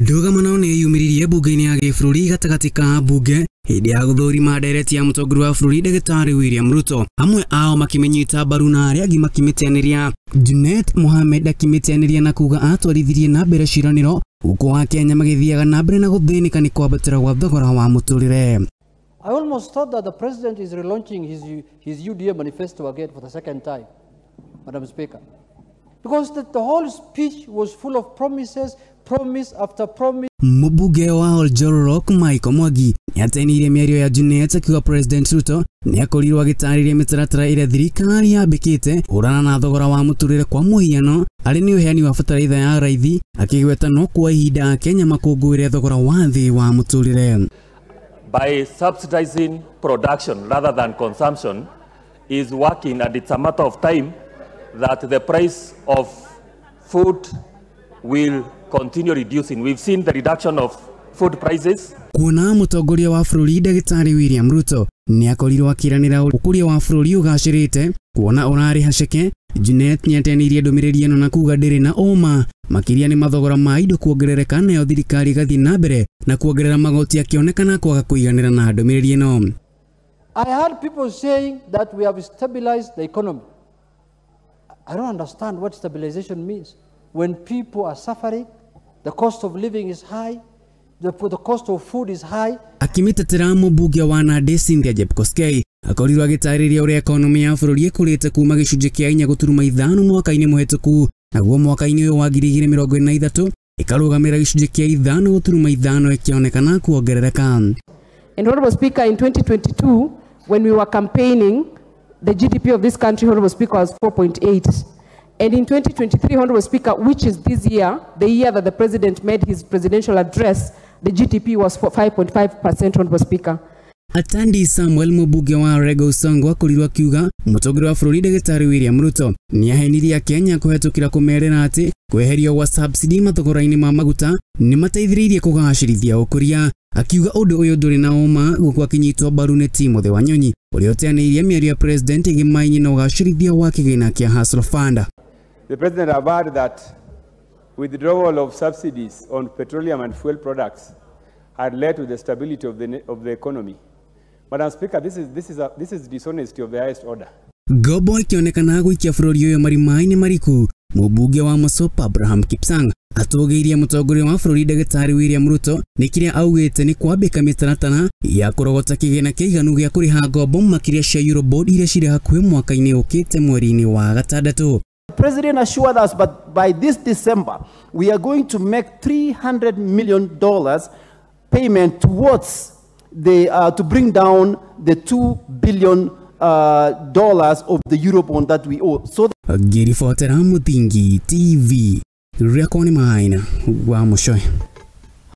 Ndugamano ni yumiririe bunge-ini ya gibururi gatagati ka bunge hindi ya Guthurima ndereti ya mutongoria wa bururi Dagitari William Ruto. Amwe ao makimenyita mbaru na aria angi makimitetera. Junet Mohamed akimitetera na kuga atwarithirie nambere ciraniro uko akenya magithiaga nambere na guthinika ni kwambatira gwa thogora wa muturire. I almost thought that the president is relaunching his UDA manifesto again for the second time, Madam Speaker. Because the whole speech was full of promises, promise after promise. Mbunge wa Oljororok Michael Mwangi niatenirie miario ya Junet akiuga President Ruto niakorirwo agitariria mitaratara ira thirikari yambikite urana na thogora wa muturire kwa muhiano ari ni uheani wa bataraitha ya raithi akigweta no kwa ihinda akenya makungwire thogora wa thi wa muturire. By subsidizing production rather than consumption is working, and it's a matter of time that the price of food will continue reducing. We've seen the reduction of food prices. Kwona mutongoria wa bururi Dagitari William Ruto ni akorirwo akiranira ukuria wa bururi ugacirite kwona urari haceke. Junet niatenirie ndumiriri eno na kuga ndiri na oma makiria ni mathogora ma indo kuongerereka nayo thirikari gathi nambere na kuongerera magoti akionekana kwaga kuiganira na ndumiriri eno. I heard people saying that we have stabilized the economy. I don't understand what stabilization means. When people are suffering, the cost of living is high, the cost of food is high. Akimitetera mbunge wa Nandi Cynthia Jepkoskei akorirwo agitariria uria ekonomi ya bururi ikurite kuma gicunji kia 4.5 mwaka-ini muhituku naguo mwaka-ini uyu wa 2023 ikarugamira gicunji kia 5.5 ikionekana kuongerereka. Honorable Speaker, in 2022 when we were campaigning, the GDP of this country, Honorable Speaker, was 4.8. And in 2023, Honorable Speaker, which is this year, the year that the President made his presidential address, the GDP was 5.5%, Honorable Speaker. Atandi Samuel mbunge wa Rego Songo akorirwo akiuga mutongoria wa bururi Dagitari William Ruto ni ahenirie akenya kuhetukira kumerera ati kweherio wa subsidy mathogora-ini ma maguta ni mateithiririe kugacirithia ukuria. Akiuga undu uyu nduri na uma guku akinyitwo mbaru ni Timothy Wanyonyi uria uteanirie miario ya president igimainyi na ugacirithia wa kigina kia Hustler Fund. The president averred that withdrawal of subsidies on petroleum and fuel products had led to the stability of the economy. Madam Speaker, this is dishonesty of the highest order. Gobo ikionekana guikia bururi uyu marimaini mariku. Mbunge wa Mosopa Abraham Kipsang atogeirie mutongoria wa bururi Dagitari William Ruto nikiria augite ni kwambika mitaratara ya kurogota kigina kiiganu gia kuriha ngombo makiria cia Eurobond iria ciri hakuhi mwaka-ini ukite mweri-ini wa gatandatu. The President assured us that by this December we are going to make $300 million payment towards the to bring down the $2 billion of the Eurobond that we owe. So Girifotera Muthingi TV Rekoni Maina wa Mushoe.